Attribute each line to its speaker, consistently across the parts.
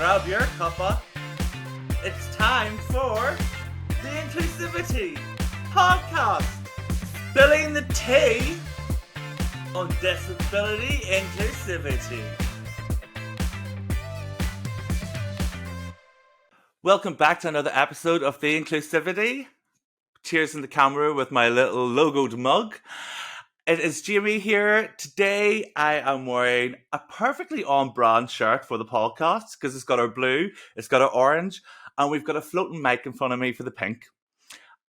Speaker 1: Grab your cuppa. It's time for the Inclusivity Podcast. Spilling the tea on disability inclusivity. Welcome back to another episode of the Inclusivity. Cheers in the camera with my little logoed mug. It is Jamie here. Today I am wearing a perfectly on-brand shirt for the podcast because it's got our blue, it's got our orange, and we've got a floating mic in front of me for the pink.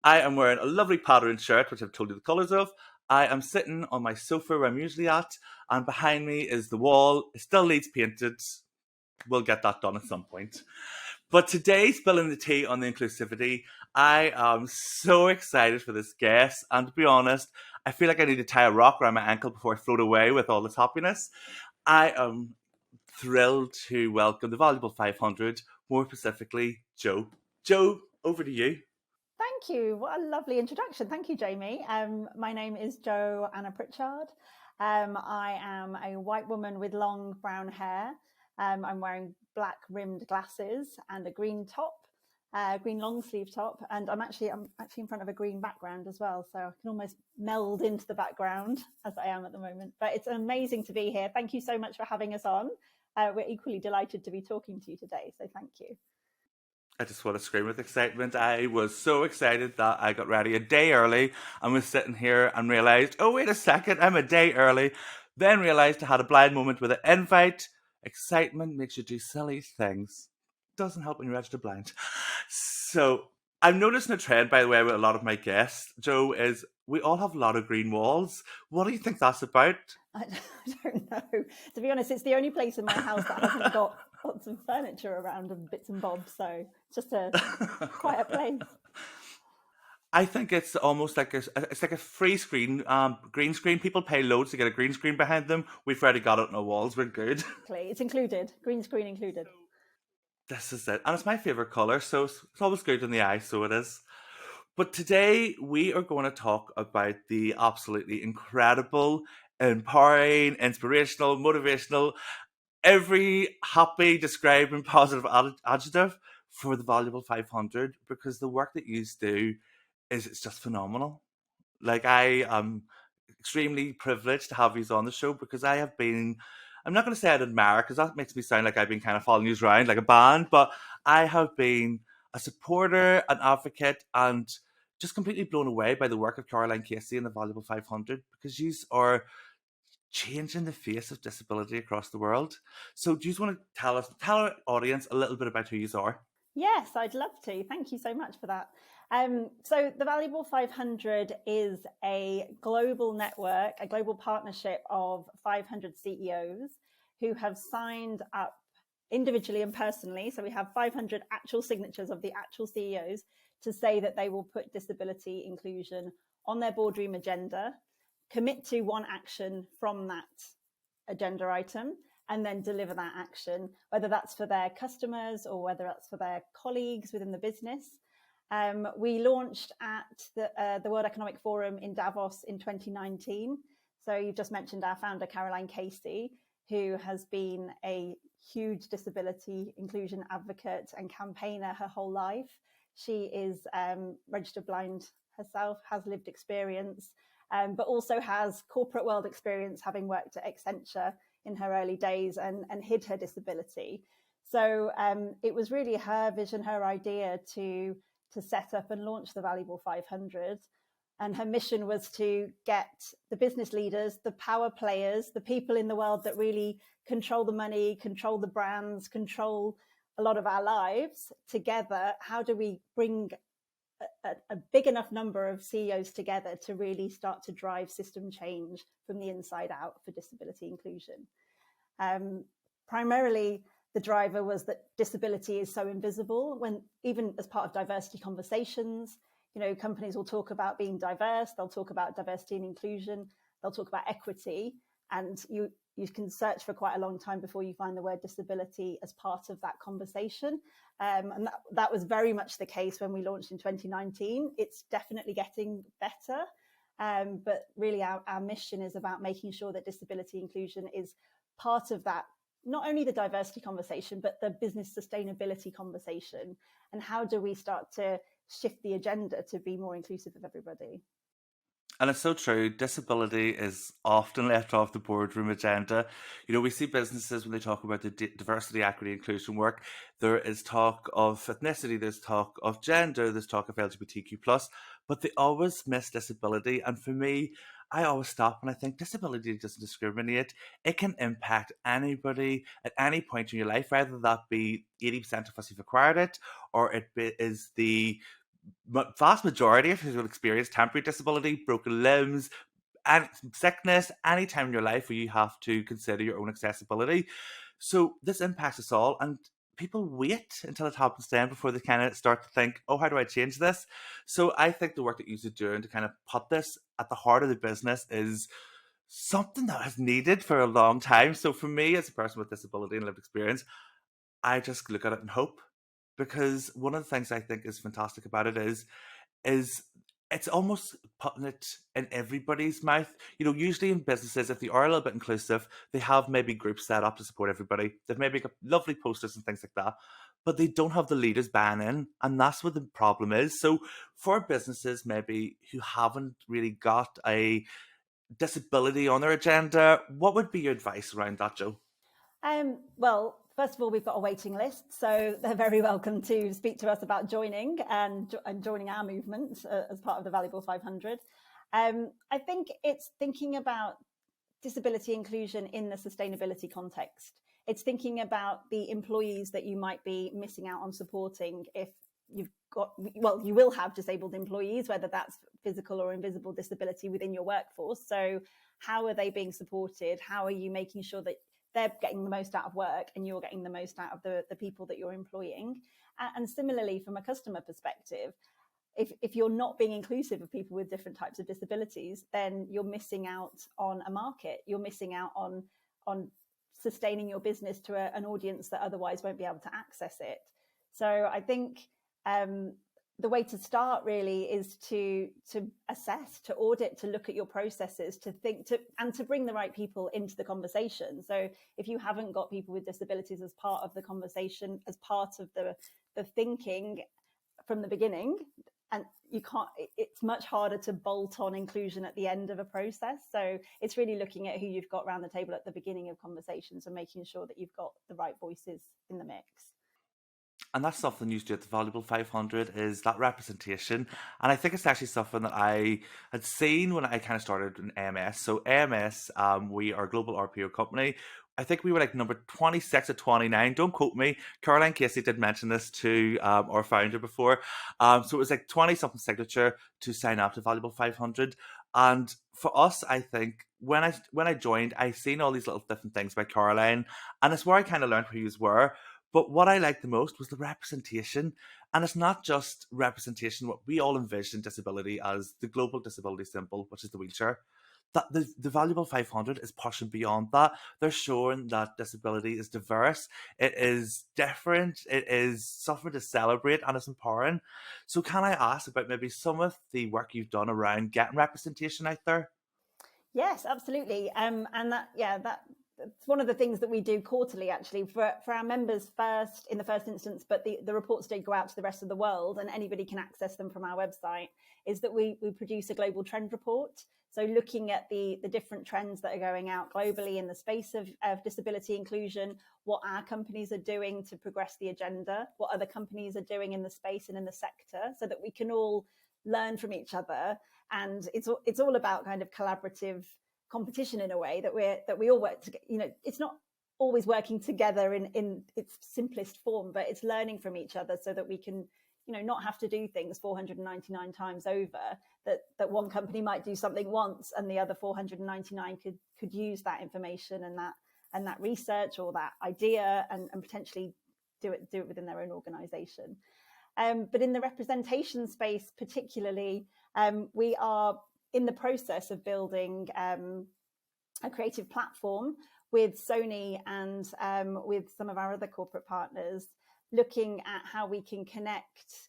Speaker 1: I am wearing a lovely patterned shirt, which I've told you the colours of. I am sitting on my sofa where I'm usually at, and behind me is the wall. It still needs painted. We'll get that done at some point. But today, spilling the tea on the inclusivity, I am so excited for this guest. And to be honest, I feel like I need to tie a rock around my ankle before I float away with all this happiness. I am thrilled to welcome the Valuable 500, more specifically, Jo. Jo, over to you.
Speaker 2: Thank you. What a lovely introduction. Thank you, Jamie. My name is Joanna Pritchard. I am a white woman with long brown hair. I'm wearing black rimmed glasses and a green top, green long sleeve top, and I'm actually in front of a green background as well, so I can almost meld into the background as I am at the moment. But it's amazing to be here. Thank you so much for having us on. We're equally delighted to be talking to you today, so thank you.
Speaker 1: I just want to scream with excitement. I was so excited that I got ready a day early and was sitting here and realised, oh, wait a second, I'm a day early. Then realised I had a blind moment with an invite. Excitement makes you do silly things. Doesn't help when you're registered blind. So I'm noticing a trend, by the way, with a lot of my guests, Jo, is we all have a lot of green walls. What do you think that's about?
Speaker 2: I don't know. To be honest, it's the only place in my house that hasn't got lots of furniture around and bits and bobs. So it's just a quiet place.
Speaker 1: I think it's almost like a free screen, green screen. People pay loads to get a green screen behind them. We've already got it on our walls. We're good.
Speaker 2: It's included. Green screen included.
Speaker 1: This is it. And it's my favourite colour, so it's always good in the eye, so it is. But today we are going to talk about the absolutely incredible, empowering, inspirational, motivational, every happy, describing, positive adjective for the Valuable 500, because the work that you do it's just phenomenal. Like, I am extremely privileged to have you on the show because I have been, I'm not going to say I'd admire because that makes me sound like I've been kind of following you around like a band, but I have been a supporter, an advocate, and just completely blown away by the work of Caroline Casey and the Valuable 500 because you are changing the face of disability across the world. So do you just want to tell our audience a little bit about who you are?
Speaker 2: Yes, I'd love to. Thank you so much for that. So the Valuable 500 is a global network, a global partnership of 500 CEOs who have signed up individually and personally. So we have 500 actual signatures of the actual CEOs to say that they will put disability inclusion on their boardroom agenda, commit to one action from that agenda item, and then deliver that action, whether that's for their customers or whether that's for their colleagues within the business. We launched at the World Economic Forum in Davos in 2019. So you've just mentioned our founder, Caroline Casey, who has been a huge disability inclusion advocate and campaigner her whole life. She is registered blind herself, has lived experience, but also has corporate world experience, having worked at Accenture in her early days and hid her disability. So it was really her vision, her idea to set up and launch the Valuable 500. And her mission was to get the business leaders, the power players, the people in the world that really control the money, control the brands, control a lot of our lives together. How do we bring a big enough number of CEOs together to really start to drive system change from the inside out for disability inclusion? Primarily, the driver was that disability is so invisible. When even as part of diversity conversations, you know, companies will talk about being diverse, they'll talk about diversity and inclusion, they'll talk about equity, and you can search for quite a long time before you find the word disability as part of that conversation. And that was very much the case when we launched in 2019. It's definitely getting better, but really our mission is about making sure that disability inclusion is part of that not only the diversity conversation, but the business sustainability conversation. And how do we start to shift the agenda to be more inclusive of everybody?
Speaker 1: And it's so true. Disability is often left off the boardroom agenda. We see businesses when they talk about the diversity, equity, inclusion work. There is talk of ethnicity, there's talk of gender, there's talk of LGBTQ+, but they always miss disability. And for me, I always stop and I think disability doesn't discriminate. It can impact anybody at any point in your life, whether that be 80% of us who've acquired it, or is the vast majority of people will experience temporary disability, broken limbs, and sickness, any time in your life where you have to consider your own accessibility. So this impacts us all, and people wait until it happens to them before they kind of start to think, oh, how do I change this? So I think the work that you're doing to kind of put this at the heart of the business is something that is needed for a long time. So for me, as a person with disability and lived experience, I just look at it and hope, because one of the things I think is fantastic about it is it's almost putting it in everybody's mouth. Usually in businesses, if they are a little bit inclusive, they have maybe groups set up to support everybody. They've maybe got lovely posters and things like that, but they don't have the leaders buying in, and that's what the problem is. So for businesses maybe who haven't really got a disability on their agenda, what would be your advice around that, Joe?
Speaker 2: Well, first of all, we've got a waiting list, so they're very welcome to speak to us about joining and joining our movement as part of the Valuable 500. I think it's thinking about disability inclusion in the sustainability context. It's thinking about the employees that you might be missing out on supporting if you've got, well, you will have disabled employees, whether that's physical or invisible disability within your workforce. So how are they being supported? How are you making sure that they're getting the most out of work and you're getting the most out of the people that you're employing? And similarly, from a customer perspective, if you're not being inclusive of people with different types of disabilities, then you're missing out on a market. You're missing out on sustaining your business to an audience that otherwise won't be able to access it. So I think the way to start really is to assess, to audit, to look at your processes, to think and to bring the right people into the conversation. So if you haven't got people with disabilities as part of the conversation, as part of the thinking from the beginning, and you can't, it's much harder to bolt on inclusion at the end of a process. So it's really looking at who you've got around the table at the beginning of conversations and making sure that you've got the right voices in the mix.
Speaker 1: And that's something you do at the Valuable 500, is that representation. And I think it's actually something that I had seen when I kind of started in AMS. So AMS, we are a global RPO company. I think we were like number 26 or 29. Don't quote me. Caroline Casey did mention this to our founder before. So it was like 20 something signature to sign up to Valuable 500. And for us, I think when I joined, I seen all these little different things by Caroline, and it's where I kind of learned who you were. But what I liked the most was the representation. And it's not just representation. What we all envision disability as the global disability symbol, which is the wheelchair. That the Valuable 500 is pushing beyond that. They're showing that disability is diverse, it is different, it is something to celebrate, and it's empowering. So can I ask about maybe some of the work you've done around getting representation out there?
Speaker 2: Yes, absolutely. And that's one of the things that we do quarterly, actually, for our members first, in the first instance, but the reports do go out to the rest of the world and anybody can access them from our website, is that we produce a global trend report. So looking at the different trends that are going out globally in the space of disability inclusion, what our companies are doing to progress the agenda, what other companies are doing in the space and in the sector, so that we can all learn from each other. And it's all about kind of collaborative competition in a way, that we all work together. It's not always working together in its simplest form, but it's learning from each other so that we can not have to do things 499 times over, that one company might do something once and the other 499 could use that information and that research or that idea and potentially do it within their own organization. But in the representation space particularly, we are in the process of building a creative platform with Sony and with some of our other corporate partners, looking at how we can connect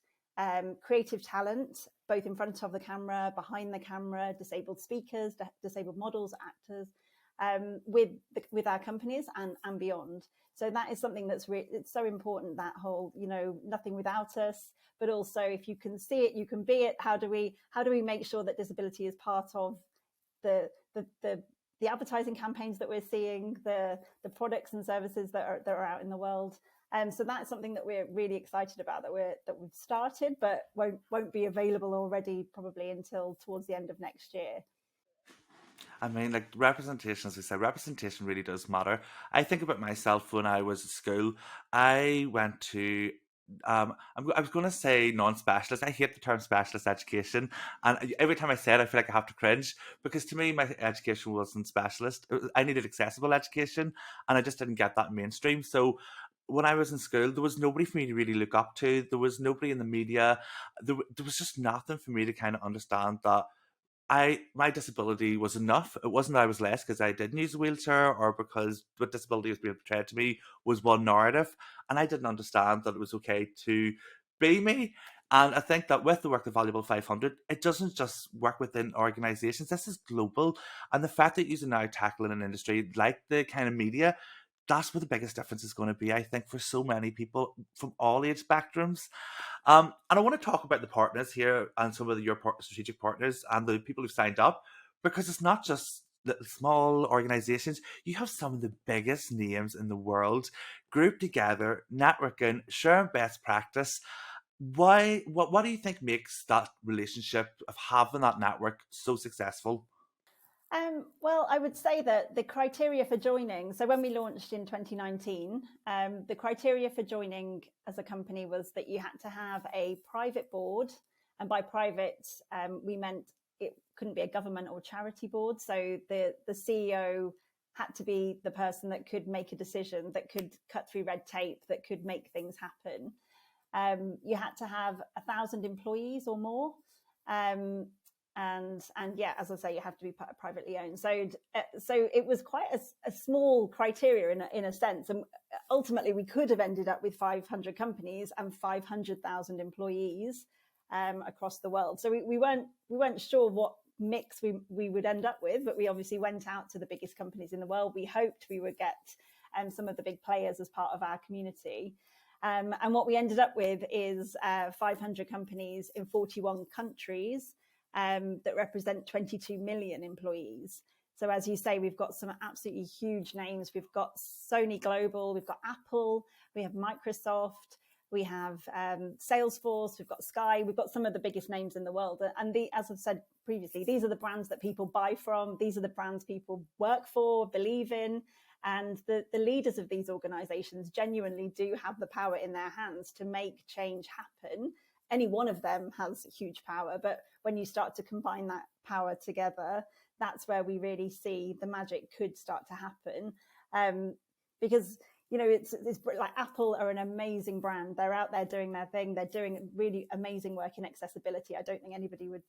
Speaker 2: creative talent, both in front of the camera, behind the camera, disabled speakers, disabled models, actors, with our companies and beyond. So that is something that's it's so important, that whole, nothing without us, but also if you can see it, you can be it. How do we make sure that disability is part of the advertising campaigns that we're seeing, the products and services that are out in the world? So that's something that we're really excited about, that we've started, but won't be available already probably until towards the end of next year.
Speaker 1: I mean, like, representation, as we said, representation really does matter. I think about myself when I was at school. I went to, I was going to say non-specialist. I hate the term specialist education, and every time I say it, I feel like I have to cringe, because to me, my education wasn't specialist. I needed accessible education, and I just didn't get that mainstream. So when I was in school, there was nobody for me to really look up to. There was nobody in the media. There was just nothing for me to kind of understand that my disability was enough. It wasn't that I was less because I didn't use a wheelchair, or because what disability was being portrayed to me was one narrative, and I didn't understand that it was okay to be me. And I think that with the work of Valuable 500, it doesn't just work within organisations. This is global, and the fact that you're now tackling an industry like the kind of media, that's where the biggest difference is going to be, I think, for so many people from all age spectrums. And I want to talk about the partners here, and some of your strategic partners and the people who've signed up, because it's not just little small organizations. You have some of the biggest names in the world grouped together, networking, sharing best practice. What do you think makes that relationship of having that network so successful?
Speaker 2: Well, I would say that the criteria for joining, so when we launched in 2019, the criteria for joining as a company was that you had to have a private board. And by private, we meant it couldn't be a government or charity board. So the CEO had to be the person that could make a decision, that could cut through red tape, that could make things happen. You had to have 1,000 employees or more. And yeah, as I say, you have to be privately owned. So it was quite a small criteria in a sense. And ultimately, we could have ended up with 500 companies and 500,000 employees across the world. So we weren't sure what mix we would end up with, but we obviously went out to the biggest companies in the world. We hoped we would get some of the big players as part of our community. And what we ended up with is 500 companies in 41 countries that represent 22 million employees. So as you say, we've got some absolutely huge names. We've got Sony Global, we've got Apple, we have Microsoft, we have Salesforce, we've got Sky, we've got some of the biggest names in the world. And as I've said previously, these are the brands that people buy from. These are the brands people work for, believe in. And the leaders of these organizations genuinely do have the power in their hands to make change happen. Any one of them has huge power, but when you start to combine that power together, that's where we really see the magic could start to happen. Because it's like Apple are an amazing brand. They're out there doing their thing. They're doing really amazing work in accessibility. I don't think anybody would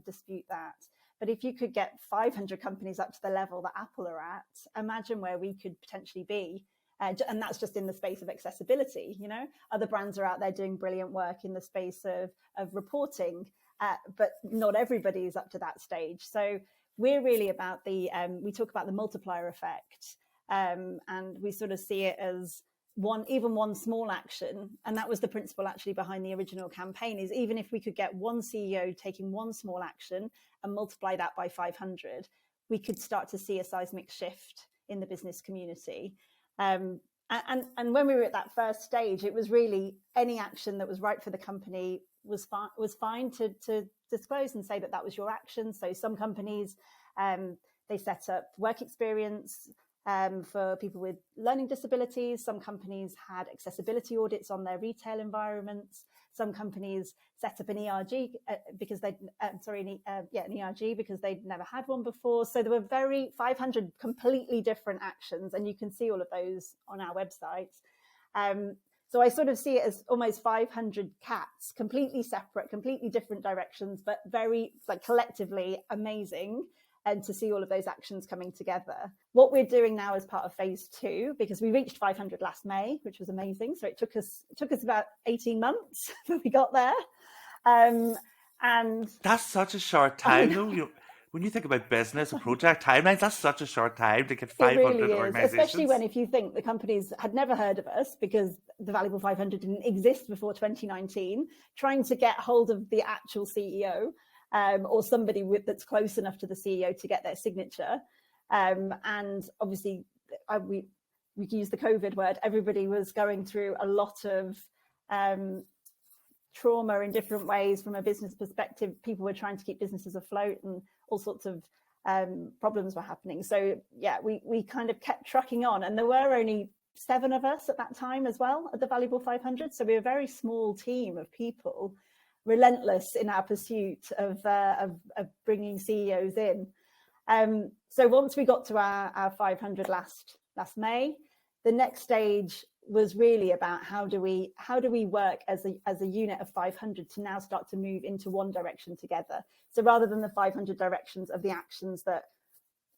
Speaker 2: dispute that. But if you could get 500 companies up to the level that Apple are at, imagine where we could potentially be. And that's just in the space of accessibility. Other brands are out there doing brilliant work in the space of reporting, but not everybody is up to that stage. So we're really about we talk about the multiplier effect, and we sort of see it as one small action. And that was the principle actually behind the original campaign, is even if we could get one CEO taking one small action and multiply that by 500, we could start to see a seismic shift in the business community. And when we were at that first stage, it was really any action that was right for the company was fine to disclose and say that was your action. So some companies, they set up work experience for people with learning disabilities. Some companies had accessibility audits on their retail environments. Some companies set up an ERG because an ERG because they'd never had one before. So there were 500 completely different actions, and you can see all of those on our website. So I sort of see it as almost 500 cats, completely separate, completely different directions, but very collectively amazing. And to see all of those actions coming together. What we're doing now as part of phase 2, because we reached 500 last May, which was amazing. So it took us about 18 months when we got there. And
Speaker 1: That's such a short time, though. when you think about business and project timelines, that's such a short time to get
Speaker 2: It
Speaker 1: 500
Speaker 2: really is, especially
Speaker 1: organizations.
Speaker 2: when if you think the companies had never heard of us because the Valuable 500 didn't exist before 2019, trying to get hold of the actual CEO or somebody that's close enough to the CEO to get their signature. And obviously, we use the COVID word, everybody was going through a lot of trauma in different ways from a business perspective. People were trying to keep businesses afloat and all sorts of problems were happening. So yeah, we kind of kept trucking on, and there were only 7 of us at that time as well at the Valuable 500. So we were a very small team of people, relentless in our pursuit of bringing CEOs in. So once we got to our 500 last May, the next stage was really about how do we work as a unit of 500 to now start to move into one direction together. So rather than the 500 directions of the actions that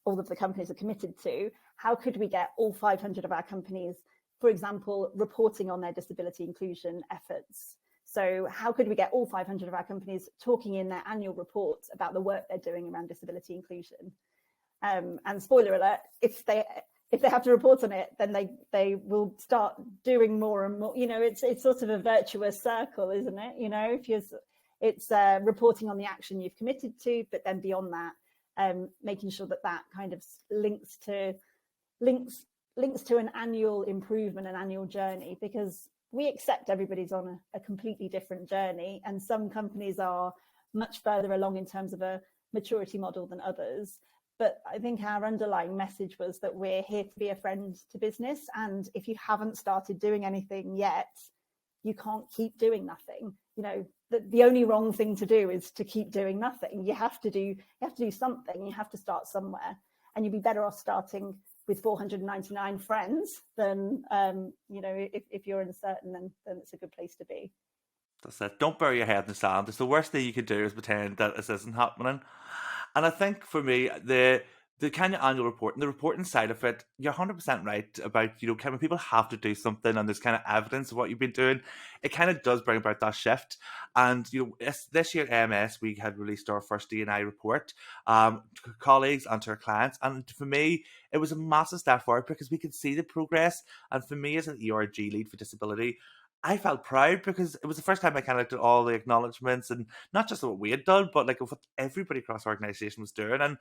Speaker 2: all of the companies are committed to, how could we get all 500 of our companies, for example, reporting on their disability inclusion efforts? So how could we get all 500 of our companies talking in their annual reports about the work they're doing around disability inclusion? And spoiler alert, if they have to report on it, then they will start doing more and more. You know, it's sort of a virtuous circle, isn't it? You know, it's reporting on the action you've committed to, but then beyond that, making sure that kind of links to an annual improvement, an annual journey, because we accept everybody's on a completely different journey, and some companies are much further along in terms of a maturity model than others. But I think our underlying message was that we're here to be a friend to business. And if you haven't started doing anything yet, you can't keep doing nothing. You know, the only wrong thing to do is to keep doing nothing. You have to do something. You have to start somewhere. And you'd be better off starting with 499 friends than, you know, if you're uncertain, then it's a good place to be.
Speaker 1: That's it. Don't bury your head in the sand. It's the worst thing you could do is pretend that this isn't happening. And I think for me, the kind of annual report and the reporting side of it, you're 100% right about, you know, kind of when people have to do something and there's kind of evidence of what you've been doing, it kind of does bring about that shift. And, you know, this year at AMS, we had released our first D&I report to colleagues and to our clients. And for me, it was a massive step forward because we could see the progress. And for me as an ERG lead for disability, I felt proud because it was the first time I kind of did all the acknowledgements and not just what we had done, but like what everybody across the organization was doing. And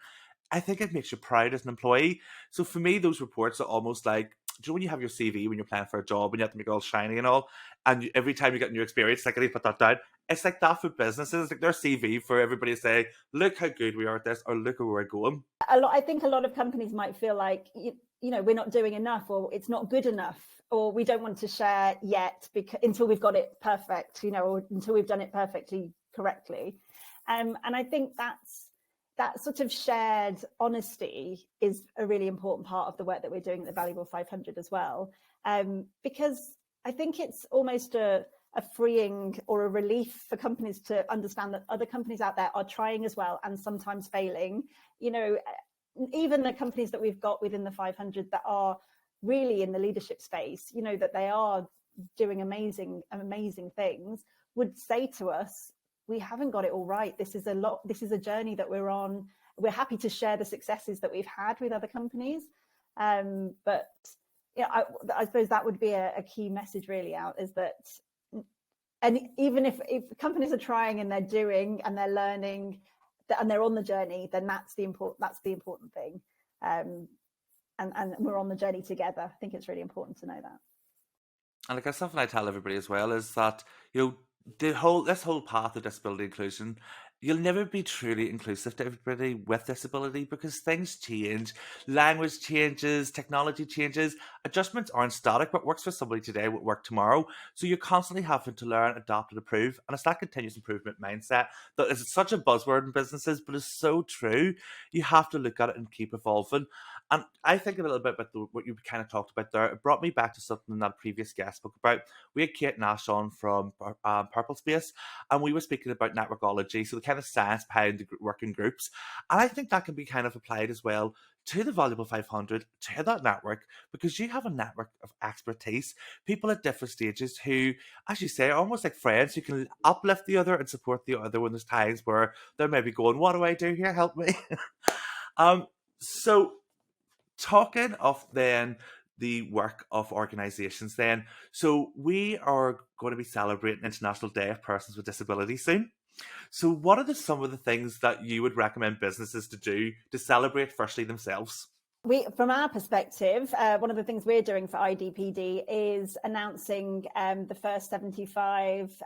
Speaker 1: I think it makes you proud as an employee. So for me, those reports are almost like, do you know when you have your CV when you're applying for a job and you have to make it all shiny and all, and every time you get new experience, like I need to put that down. It's like that for businesses, like their CV for everybody to say, look how good we are at this, or look where we're going.
Speaker 2: I think a lot of companies might feel like, you know, we're not doing enough, or it's not good enough, or we don't want to share yet until we've got it perfect, you know, or until we've done it perfectly correctly. And I think that sort of shared honesty is a really important part of the work that we're doing at the Valuable 500 as well, because I think it's almost a freeing or a relief for companies to understand that other companies out there are trying as well and sometimes failing. You know, even the companies that we've got within the 500 that are really in the leadership space, you know, that they are doing amazing things, would say to us, we haven't got it all right. This is a journey that we're on. We're happy to share the successes that we've had with other companies. But yeah, I suppose that would be a key message really out, is that, and even if companies are trying and they're doing and they're learning and they're on the journey, then that's the important thing. And we're on the journey together. I think it's really important to know that.
Speaker 1: And like something I tell everybody as well is that, you know, this whole path of disability inclusion, you'll never be truly inclusive to everybody with disability because things change, language changes, technology changes, adjustments aren't static. What works for somebody today will work tomorrow. So you're constantly having to learn, adapt, and improve. And it's that continuous improvement mindset that is such a buzzword in businesses, but it's so true. You have to look at it and keep evolving. And I think a little bit about what you kind of talked about there. It brought me back to something that a previous guest spoke about. We had Kate Nash on from Purple Space, and we were speaking about networkology, so the kind of science behind the working groups. And I think that can be kind of applied as well to the Valuable 500, to that network, because you have a network of expertise, people at different stages who, as you say, are almost like friends who can uplift the other and support the other when there's times where they're maybe going, "What do I do here? Help me." So talking of then the work of organisations then, so we are going to be celebrating International Day of Persons with Disabilities soon. So what are some of the things that you would recommend businesses to do to celebrate firstly themselves?
Speaker 2: From our perspective, one of the things we're doing for IDPD is announcing the first 75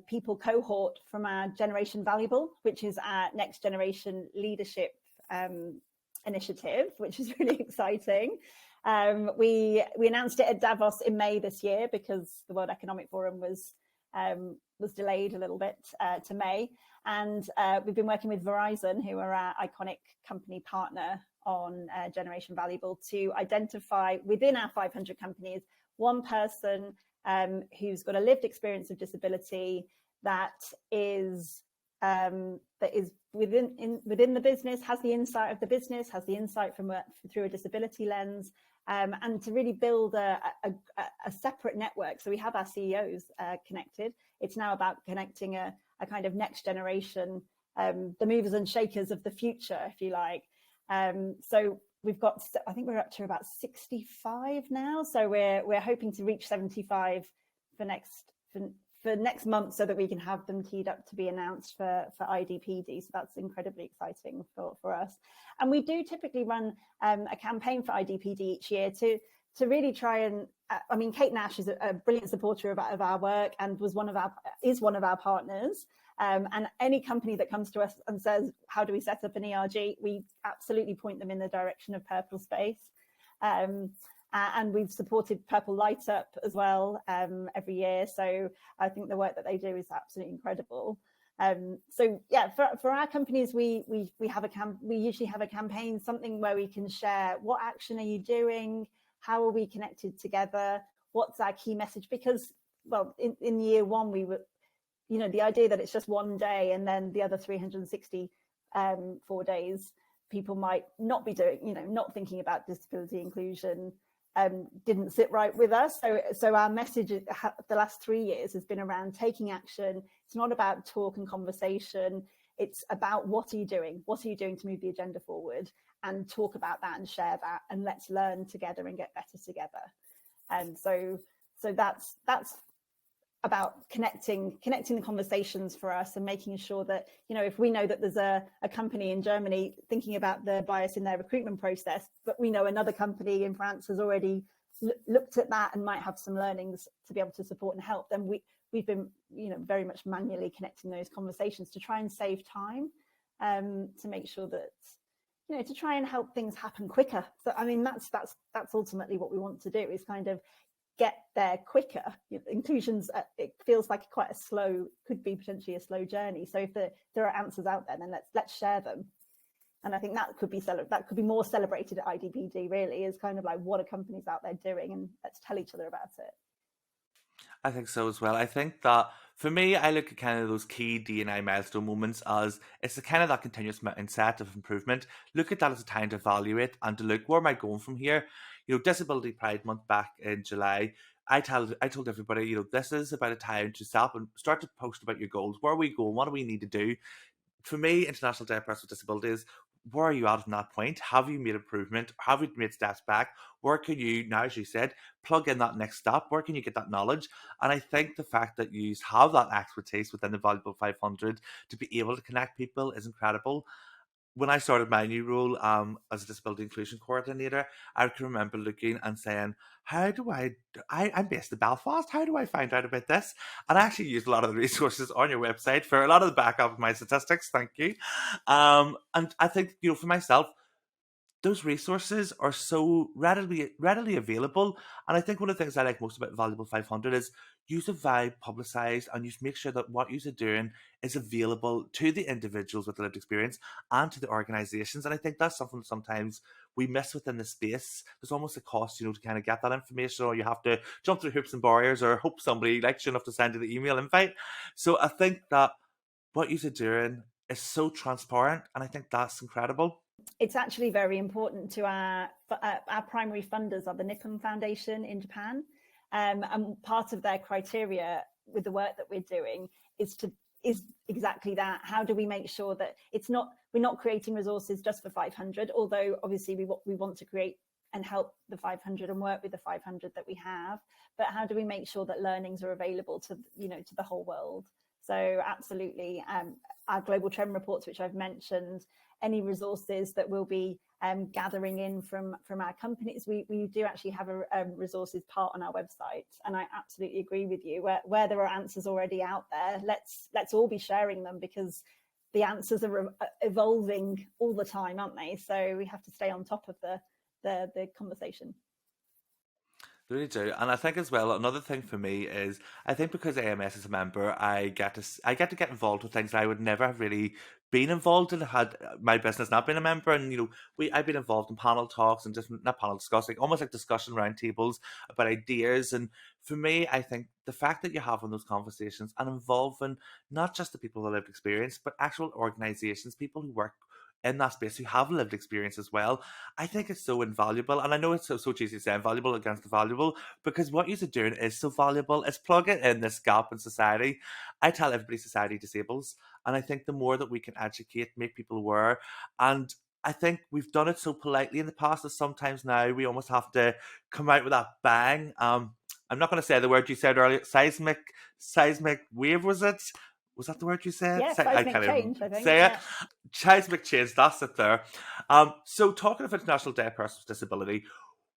Speaker 2: people cohort from our Generation Valuable, which is our next generation leadership initiative, which is really exciting. We announced it at Davos in May this year because the World Economic Forum was delayed a little bit to May. And we've been working with Verizon, who are our iconic company partner on Generation Valuable, to identify within our 500 companies one person who's got a lived experience of disability that is within the business, has the insight of the business, has the insight through a disability lens, and to really build a separate network. So we have our CEOs connected. It's now about connecting a kind of next generation, the movers and shakers of the future, if you like. So we've got, I think we're up to about 65 now. So we're hoping to reach 75 for next month, so that we can have them teed up to be announced for IDPD. So that's incredibly exciting for us. And we do typically run a campaign for IDPD each year to really try and, I mean, Kate Nash is a brilliant supporter of our work and is one of our partners. And any company that comes to us and says, how do we set up an ERG? We absolutely point them in the direction of Purple Space. And we've supported Purple Light Up as well every year. So I think the work that they do is absolutely incredible. So yeah, for our companies, we usually have a campaign, something where we can share what action are you doing, how are we connected together, what's our key message? Because, well, in year one, we were, the idea that it's just one day and then the other 364 days, people might not be doing, not thinking about disability inclusion, didn't sit right with us. So our message the last 3 years has been around taking action. It's not about talk and conversation. It's about what are you doing? What are you doing to move the agenda forward? And talk about that and share that, and let's learn together and get better together. And so that's about connecting the conversations for us, and making sure that, if we know that there's a company in Germany thinking about the bias in their recruitment process, but we know another company in France has already looked at that and might have some learnings to be able to support and help, then we've been, very much manually connecting those conversations to try and save time, to make sure that, to try and help things happen quicker. So, I mean, that's ultimately what we want to do, is kind of get there quicker. Inclusion's, it feels like could be potentially a slow journey. So if there are answers out there, then let's share them. And I think that could be more celebrated at IDPD, really, is kind of like, what are companies out there doing, and let's tell each other about it.
Speaker 1: I think so as well. I think that for me, I look at kind of those key D&I milestone moments as it's the kind of that continuous mindset of improvement. Look at that as a time to evaluate and to look, where am I going from here? Disability Pride Month back in July, I told everybody, this is about a time to stop and start to post about your goals. Where are we going? What do we need to do? For me, International Day of Persons with Disabilities, where are you at from that point? Have you made improvement? Have you made steps back? Where can you, now as you said, plug in that next step? Where can you get that knowledge? And I think the fact that you have that expertise within the Valuable 500 to be able to connect people is incredible. When I started my new role as a disability inclusion coordinator, I can remember looking and saying, how do I'm based in Belfast, how do I find out about this? And I actually used a lot of the resources on your website for a lot of the backup of my statistics, thank you. And I think, for myself, those resources are so readily available. And I think one of the things I like most about Valuable 500 is use a vibe publicized, and you make sure that what you're doing is available to the individuals with lived experience and to the organizations. And I think that's something sometimes we miss within the space. There's almost a cost, to kind of get that information, or you have to jump through hoops and barriers, or hope somebody likes you enough to send you the email invite. So I think that what you're doing is so transparent, and I think that's incredible.
Speaker 2: It's actually very important to our primary funders are the Nippon Foundation in Japan, and part of their criteria with the work that we're doing is exactly that. How do we make sure that we're not creating resources just for 500, although obviously we want to create and help the 500 and work with the 500 that we have, but how do we make sure that learnings are available to the whole world? So absolutely, our global trend reports, which I've mentioned, any resources that we'll be gathering in from our companies, we do actually have a resources part on our website. And I absolutely agree with you. Where there are answers already out there, let's all be sharing them, because the answers are evolving all the time, aren't they? So we have to stay on top of the conversation.
Speaker 1: They really do. And I think as well, another thing for me is, I think because AMS is a member, I get to get involved with things that I would never have really been involved in had my business not been a member. And I've been involved in panel talks and different, not panel discussing, almost like discussion roundtables about ideas. And for me, I think the fact that you're having those conversations and involving not just the people with lived experience, but actual organizations, people who work in that space who have lived experience as well, I think it's so invaluable. And I know it's so cheesy to say invaluable against the valuable, because what you're doing is so valuable. It's plugging in this gap in society. I tell everybody society disables. And I think the more that we can educate, make people aware, and I think we've done it so politely in the past that sometimes now we almost have to come out with that bang. I'm not going to say the word you said earlier. Seismic wave, was it? Was that the word you said?
Speaker 2: Yeah,
Speaker 1: I
Speaker 2: seismic
Speaker 1: can't even
Speaker 2: change, I think.
Speaker 1: say it.
Speaker 2: Yeah.
Speaker 1: Seismic change, that's it there. So talking of International Day of Persons with Disability,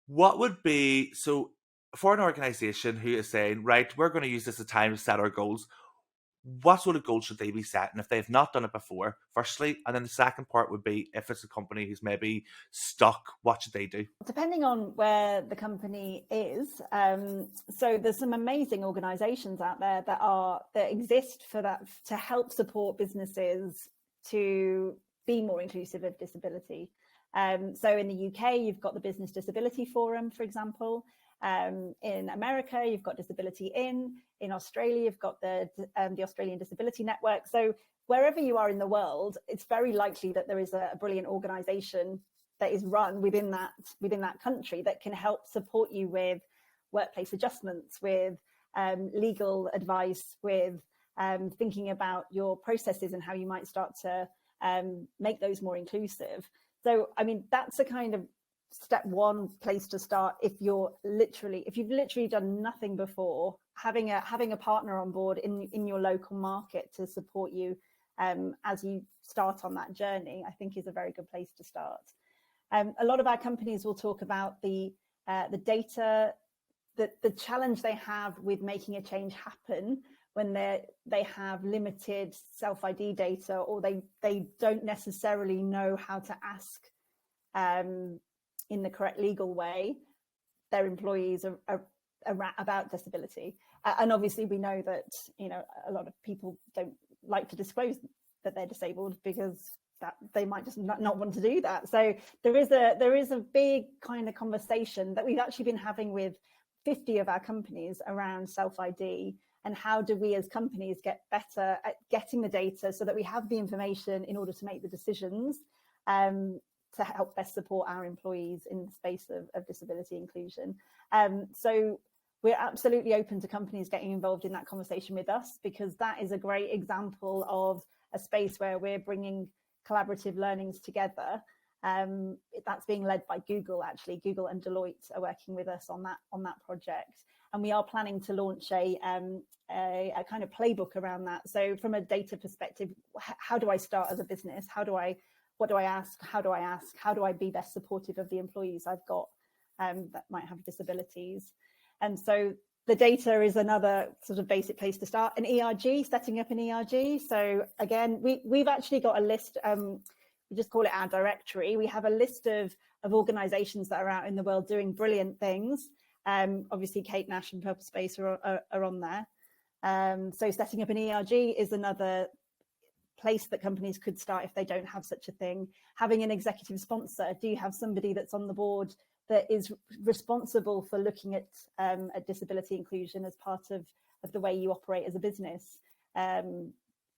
Speaker 1: what would be, so for an organisation who is saying, right, we're going to use this as a time to set our goals, what sort of goals should they be setting if they've not done it before, firstly? And then the second part would be, if it's a company who's maybe stuck, what should they do?
Speaker 2: Depending on where the company is, so there's some amazing organisations out there that exist for that, to help support businesses to be more inclusive of disability. So in the UK, you've got the Business Disability Forum, for example. In America, you've got Disability In Australia, you've got the Australian Disability Network. So wherever you are in the world, it's very likely that there is a brilliant organisation that is run within that country that can help support you with workplace adjustments, with legal advice, with thinking about your processes and how you might start to make those more inclusive. So, I mean, that's a kind of step one place to start. If you've literally done nothing before, having a partner on board in your local market to support you as you start on that journey, I think is a very good place to start. A lot of our companies will talk about the data, the challenge they have with making a change happen when they have limited self-ID data, or they don't necessarily know how to ask in the correct legal way their employees about disability. And obviously we know that a lot of people don't like to disclose that they're disabled, because that they might just not want to do that. So there is a big kind of conversation that we've actually been having with 50 of our companies around self-ID, and how do we as companies get better at getting the data so that we have the information in order to make the decisions to help best support our employees in the space of disability inclusion. So we're absolutely open to companies getting involved in that conversation with us, because that is a great example of a space where we're bringing collaborative learnings together. That's being led by Google, actually. Google and Deloitte are working with us on that project, and we are planning to launch a kind of playbook around that. So from a data perspective, how do I start as a business? What do I ask? How do I ask? How do I be best supportive of the employees I've got that might have disabilities? And so the data is another sort of basic place to start. An ERG, setting up an ERG. So again, we've actually got a list. we just call it our directory. We have a list of organizations that are out in the world doing brilliant things. Obviously, Kate Nash and Purple Space are on there. So setting up an ERG is another place that companies could start if they don't have such a thing. Having an executive sponsor. Do you have somebody that's on the board that is responsible for looking at disability inclusion as part of the way you operate as a business?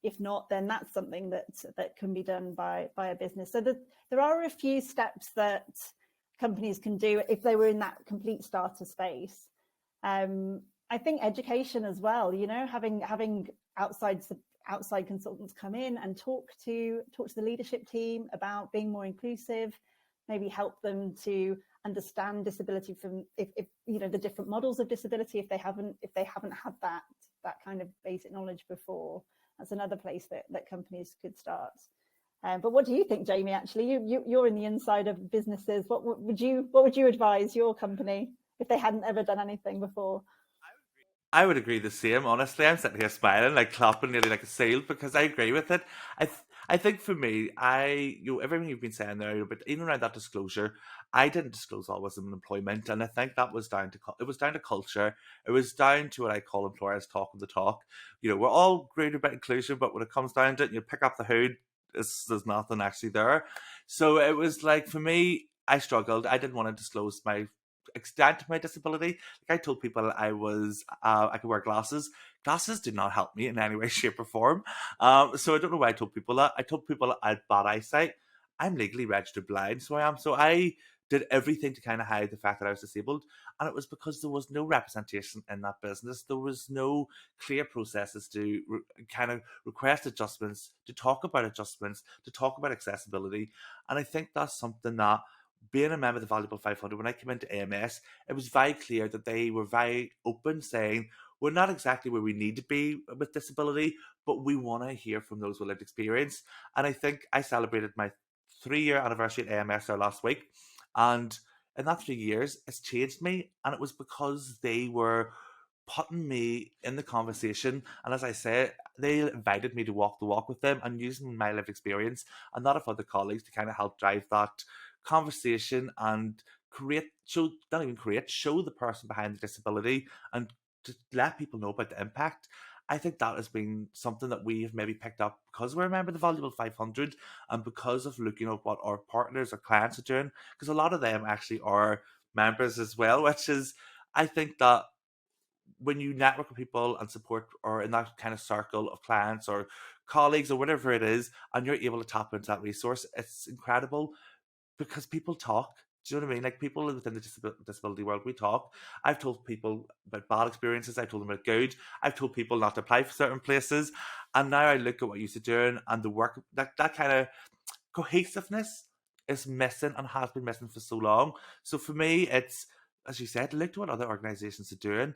Speaker 2: If not, then that's something that can be done by a business. So there are a few steps that companies can do if they were in that complete starter space. I think education as well, having outside consultants come in and talk to the leadership team about being more inclusive, maybe help them to understand disability from if the different models of disability if they haven't had that kind of basic knowledge before. That's another place that companies could start. But what do you think, Jamie? Actually, you're in the inside of businesses. What would you advise your company if they hadn't ever done anything before?
Speaker 1: I would agree the same. Honestly, I'm sitting here smiling, like clapping nearly like a seal, because I agree with it. I think for me, everything you've been saying there, but even around that disclosure, I didn't disclose always in employment, and I think that was down to culture. It was down to what I call employers talking the talk. We're all great about inclusion, but when it comes down to it, and you pick up the hood, there's nothing actually there. So it was like, for me, I struggled. I didn't want to disclose my extent of my disability. Like, I told people I could wear glasses. Glasses did not help me in any way, shape, or form. So I don't know why I told people that. I told people I had bad eyesight. I'm legally registered blind, so I am. So I did everything to kind of hide the fact that I was disabled, and it was because there was no representation in that business. There was no clear processes to kind of request adjustments, to talk about adjustments, to talk about accessibility, and I think that's something that, being a member of the Valuable 500, when I came into AMS, it was very clear that they were very open, saying, we're not exactly where we need to be with disability, but we want to hear from those with lived experience. And I think I celebrated my 3-year anniversary at AMS there last week. And in that 3 years, it's changed me. And it was because they were putting me in the conversation. And as I said, they invited me to walk the walk with them and using my lived experience and that of other colleagues to kind of help drive that conversation and show the person behind the disability and to let people know about the impact. I think that has been something that we have maybe picked up because we're a member of the Valuable 500 and because of looking at what our partners or clients are doing, because a lot of them actually are members as well, which is, I think that when you network with people and support or in that kind of circle of clients or colleagues or whatever it is, and you're able to tap into that resource, it's incredible because people talk. Do you know what I mean? Like, people within the disability world, we talk. I've told people about bad experiences. I've told them about good. I've told people not to apply for certain places. And now I look at what you're doing and the work, that kind of cohesiveness is missing and has been missing for so long. So for me, it's, as you said, look to what other organisations are doing.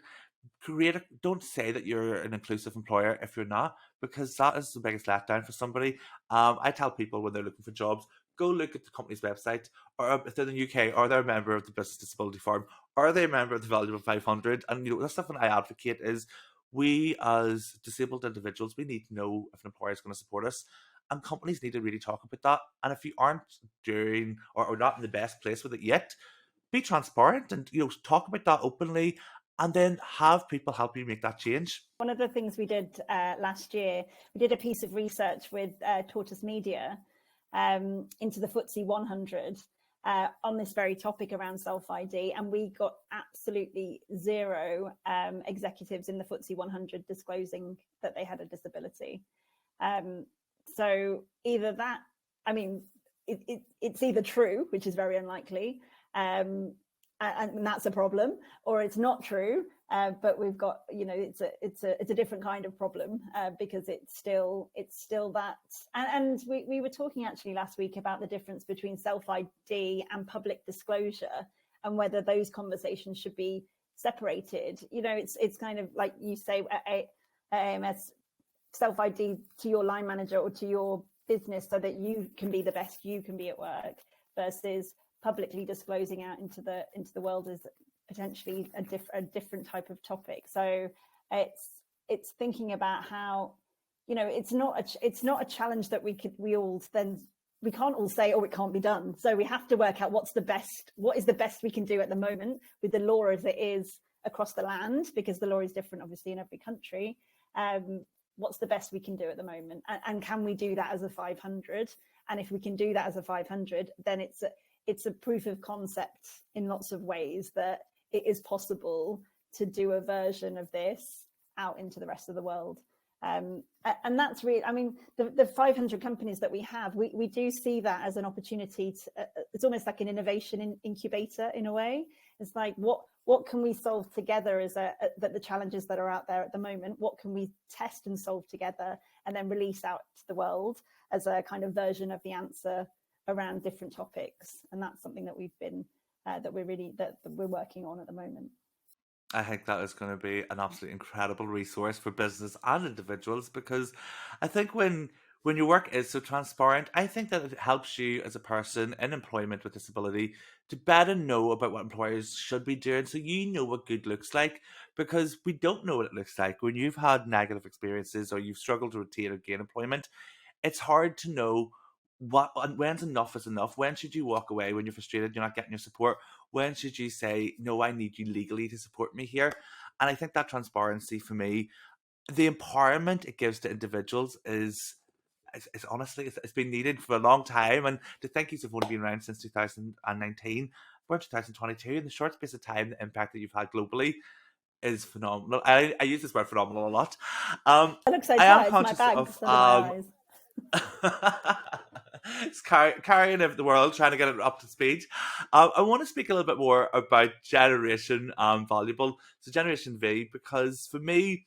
Speaker 1: Don't say that you're an inclusive employer if you're not, because that is the biggest letdown for somebody. I tell people when they're looking for jobs, go look at the company's website, or if they're in the UK, are they a member of the Business Disability Forum, are they a member of the Valuable 500? And that's something I advocate is, we as disabled individuals, we need to know if an employer is going to support us, and companies need to really talk about that. And if you aren't doing or not in the best place with it yet, be transparent and talk about that openly, and then have people help you make that change.
Speaker 2: One of the things we did last year, we did a piece of research with Tortoise Media into the FTSE 100 on this very topic around self-ID, and we got absolutely zero executives in the FTSE 100 disclosing that they had a disability. So either that, I mean, it's either true, which is very unlikely, and that's a problem, or it's not true, but we've got, it's a different kind of problem because it's still that. And we were talking actually last week about the difference between self-ID and public disclosure and whether those conversations should be separated. It's kind of like you say at AMS, self-ID to your line manager or to your business so that you can be the best you can be at work, versus publicly disclosing out into the world is potentially a different type of topic. So it's thinking about how, it's not a challenge that we all then we can't all say, oh, it can't be done. So we have to work out what is the best we can do at the moment with the law as it is across the land, because the law is different, obviously, in every country. What's the best we can do at the moment? And can we do that as a 500? And if we can do that as a 500, then it's a proof of concept in lots of ways that it is possible to do a version of this out into the rest of the world. And that's really, I mean, the 500 companies that we have, we do see that as an opportunity to, it's almost like an innovation incubator in a way. It's like, what can we solve together as the challenges that are out there at the moment? What can we test and solve together and then release out to the world as a kind of version of the answer around different topics? And that's something that we've been, that we're working on at the moment.
Speaker 1: I think that is going to be an absolutely incredible resource for business and individuals, because I think when your work is so transparent, I think that it helps you as a person in employment with disability to better know about what employers should be doing, so you know what good looks like, because we don't know what it looks like. When you've had negative experiences or you've struggled to retain or gain employment, it's hard to know when's enough is enough. When should you walk away when you're frustrated, you're not getting your support? When should you say, no, I need you legally to support me here? And I think that transparency, for me, the empowerment it gives to individuals is honestly, it's been needed for a long time. And to think you've only been around since 2019, we're in 2022, in the short space of time, the impact that you've had globally is phenomenal. I use this word phenomenal a lot.
Speaker 2: I look so
Speaker 1: I am
Speaker 2: tired, my
Speaker 1: conscious
Speaker 2: bag's
Speaker 1: of
Speaker 2: under my eyes.
Speaker 1: it's carrying the world, trying to get it up to speed. I want to speak a little bit more about Generation Valuable, so Generation V, because for me,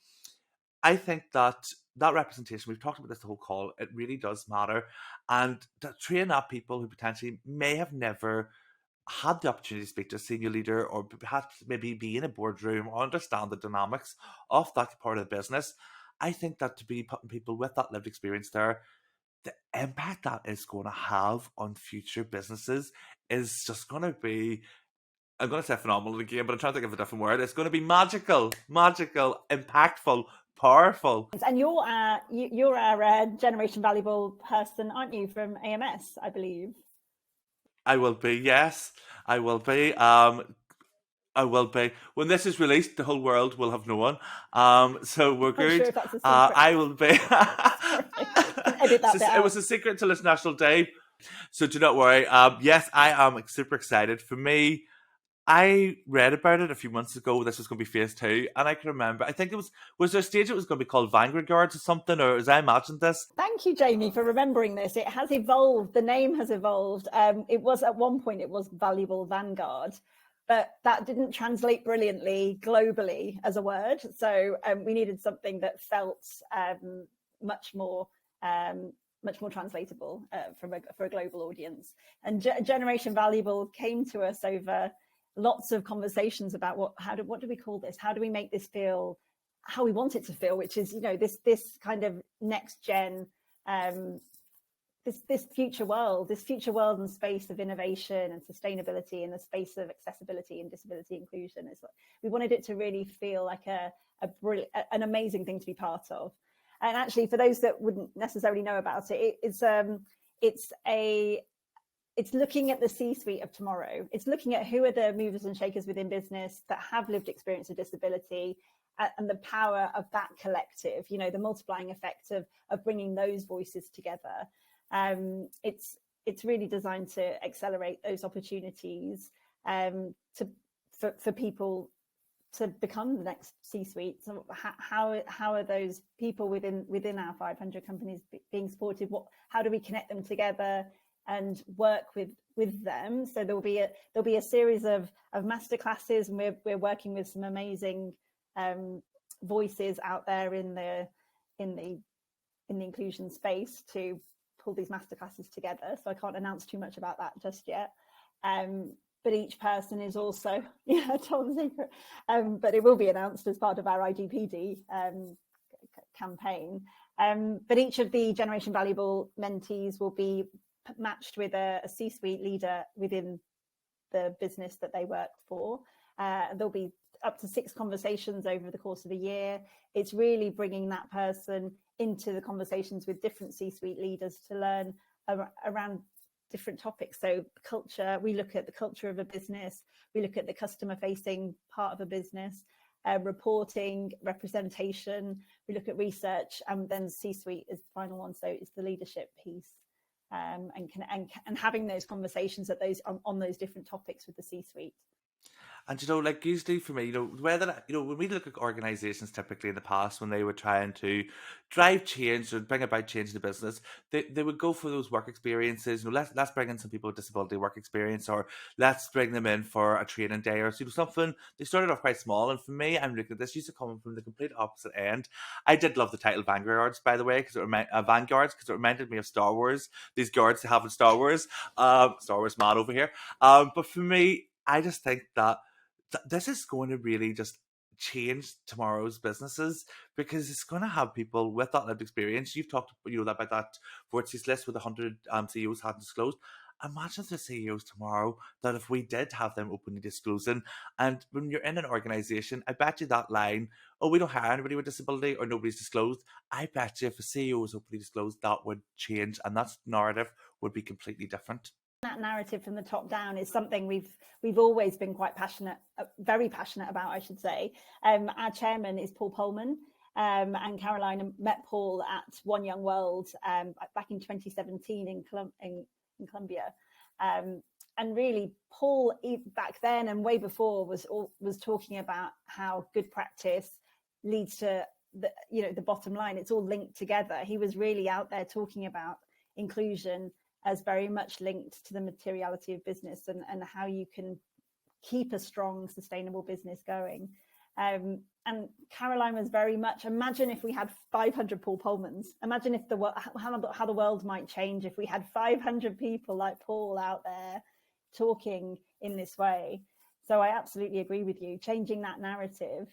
Speaker 1: I think that representation, we've talked about this the whole call, it really does matter. And to train up people who potentially may have never had the opportunity to speak to a senior leader, or perhaps maybe be in a boardroom or understand the dynamics of that part of the business, I think that to be putting people with that lived experience there, the impact that is going to have on future businesses is just going to be, I'm going to say phenomenal again, but I'm trying to think of a different word. It's going to be magical, impactful, powerful.
Speaker 2: And you're our Generation Valuable person, aren't you, from AMS, I believe?
Speaker 1: I will be, yes. I will be. I will be. When this is released, the whole world will have known. So we're good.
Speaker 2: I'm sure if that's a secret.
Speaker 1: I will be.
Speaker 2: Edit that bit out.
Speaker 1: It was a secret till International Day. So do not worry. Yes, I am super excited. For me, I read about it a few months ago. This was going to be phase 2, and I can remember. I think was there a stage it was going to be called Vanguard or something, or as I imagined this.
Speaker 2: Thank you, Jamie, for remembering this. It has evolved. The name has evolved. It was at one point it was Valuable Vanguard, but that didn't translate brilliantly globally as a word. So we needed something that felt much more translatable for a global audience. And Generation Valuable came to us over lots of conversations about what do we call this? How do we make this feel how we want it to feel? Which is, this kind of next gen, this future world and space of innovation and sustainability, and the space of accessibility and disability inclusion. We wanted it to really feel like an amazing thing to be part of. And actually, for those that wouldn't necessarily know about it, it's looking at the C-suite of tomorrow. It's looking at who are the movers and shakers within business that have lived experience of disability, and the power of that collective, the multiplying effect of bringing those voices together. It's really designed to accelerate those opportunities for people to become the next C-suite. So how are those people within our 500 companies being supported? How do we connect them together and work with them? So there'll be a series of masterclasses, and we're working with some amazing voices out there in the inclusion space to pull these masterclasses together. So I can't announce too much about that just yet. But each person is also, top secret. But it will be announced as part of our IGPD campaign. But each of the Generation Valuable mentees will be matched with a C-suite leader within the business that they work for. There'll be up to 6 conversations over the course of a year. It's really bringing that person into the conversations with different C-suite leaders to learn around different topics. So culture, we look at the culture of a business, we look at the customer facing part of a business, reporting, representation, we look at research, and then C-suite is the final one. So it's the leadership piece, and having those conversations at those on those different topics with the C-suite.
Speaker 1: And like usually for me, whether when we look at organizations typically in the past when they were trying to drive change or bring about change in the business, they would go for those work experiences. Let's bring in some people with disability work experience, or let's bring them in for a training day or something. They started off quite small, and for me, I'm looking at this used to come from the complete opposite end. I did love the title Vanguards, by the way, because Vanguards, because it reminded me of Star Wars. These guards they have in Star Wars, Star Wars man over here. But for me, I just think that this is going to really just change tomorrow's businesses, because it's going to have people with that lived experience. You've talked about that Forties list with 100 CEOs hadn't disclosed. Imagine the CEOs tomorrow that if we did have them openly disclosing, and when you're in an organization, I bet you that line, oh, we don't hire anybody with disability or nobody's disclosed, I bet you if a CEO was openly disclosed, that would change, and that narrative would be completely different.
Speaker 2: That narrative from the top down is something we've always been quite passionate, very passionate about, I should say. Our chairman is Paul Polman, and Caroline met Paul at One Young World back in 2017 in Colombia. And really, Paul back then and way before was talking about how good practice leads to the bottom line. It's all linked together. He was really out there talking about inclusion as very much linked to the materiality of business and how you can keep a strong, sustainable business going. And Caroline was very much, imagine if we had 500 Paul Polmans. Imagine if how the world might change if we had 500 people like Paul out there talking in this way. So I absolutely agree with you. Changing that narrative,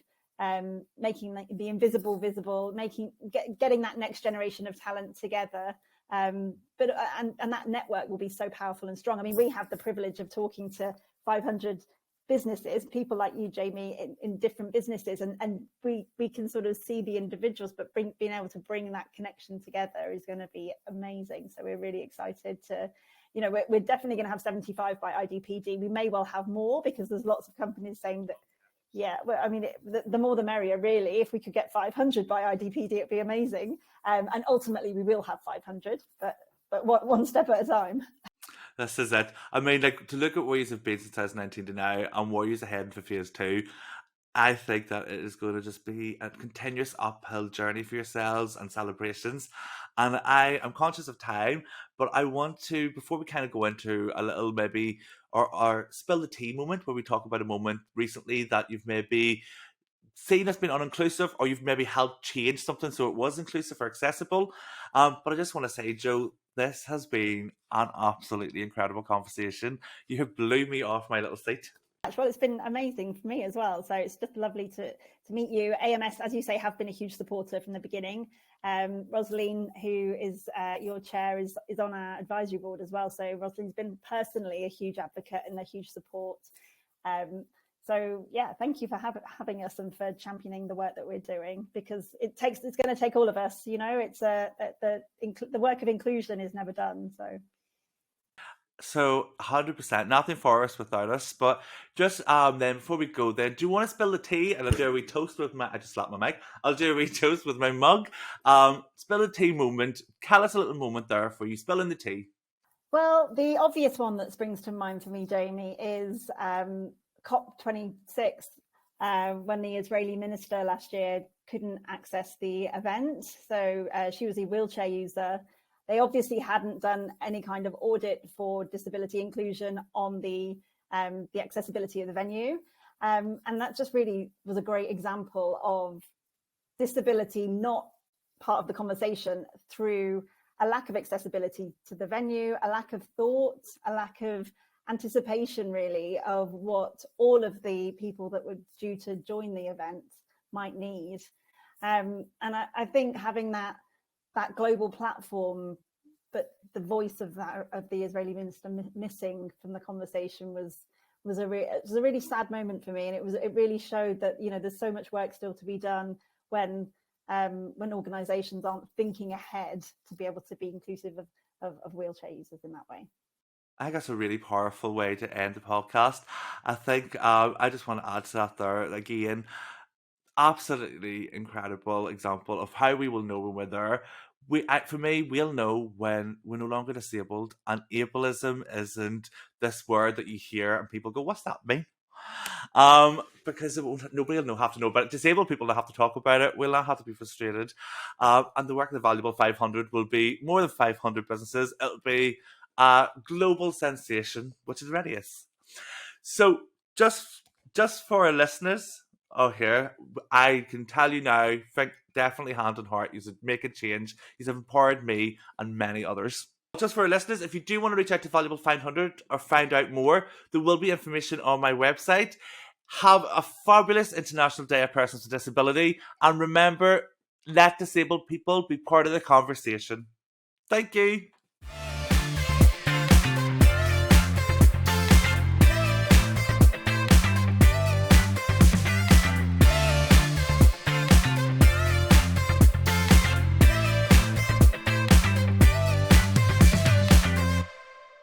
Speaker 2: making the invisible visible, getting that next generation of talent together. And that network will be so powerful and strong. I mean, we have the privilege of talking to 500 businesses, people like you, Jamie, in different businesses, and we can sort of see the individuals, but being able to bring that connection together is going to be amazing. So we're really excited to, we're definitely going to have 75 by IDPD. We may well have more, because there's lots of companies saying that. Yeah, well, I mean, the more the merrier, really. If we could get 500 by IDPD, it'd be amazing. And ultimately, we will have 500, but one step at a time.
Speaker 1: This is it. I mean, to look at where you've been since 2019 to now and where you're ahead for phase 2, I think that it is going to just be a continuous uphill journey for yourselves and celebrations. And I am conscious of time, but I want to, before we kind of go into a little maybe or spill the tea moment, where we talk about a moment recently that you've maybe seen as being uninclusive, or you've maybe helped change something so it was inclusive or accessible. But I just want to say, Joe, this has been an absolutely incredible conversation. You have blew me off my little seat.
Speaker 2: Well, it's been amazing for me as well. So it's just lovely to meet you. AMS, as you say, have been a huge supporter from the beginning. Rosaline, who is your chair, is on our advisory board as well. So Rosaline's been personally a huge advocate and a huge support. So yeah, thank you for having us and for championing the work that we're doing, because it's going to take all of us. It's the work of inclusion is never done.
Speaker 1: So 100%, nothing for us without us. But just then before we go, then do you want to spill the tea? And I'll do a wee toast with I just slapped my mic. I'll do a wee toast with my mug. Spill the tea moment. Tell us a little moment there for you spilling the tea.
Speaker 2: Well, the obvious one that springs to mind for me, Jamie, is COP26, when the Israeli minister last year couldn't access the event. So she was a wheelchair user. They obviously hadn't done any kind of audit for disability inclusion on the accessibility of the venue. And that just really was a great example of disability not part of the conversation through a lack of accessibility to the venue, a lack of thought, a lack of anticipation, really, of what all of the people that were due to join the event might need. And I think having that global platform, but the voice of the Israeli minister missing from the conversation was a really sad moment for me, and it really showed that there's so much work still to be done when organisations aren't thinking ahead to be able to be inclusive of wheelchair users in that way.
Speaker 1: I think that's a really powerful way to end the podcast. I think I just want to add to that there again. Absolutely incredible example of how we will know when we're there. For me, we'll know when we're no longer disabled, and ableism isn't this word that you hear and people go, "What's that mean?" Because nobody will have to know about it. Disabled people will have to talk about it. We'll not have to be frustrated. And the work of the Valuable 500 will be more than 500 businesses. It'll be a global sensation, which it already is. So just for our listeners out here, I can tell you now, think definitely hand on heart, you should make a change. You have empowered me and many others. Just for our listeners, if you do want to reach out to Valuable 500 or find out more, there will be information on my website. Have a fabulous International Day of Persons with Disability, and remember, let disabled people be part of the conversation. Thank you.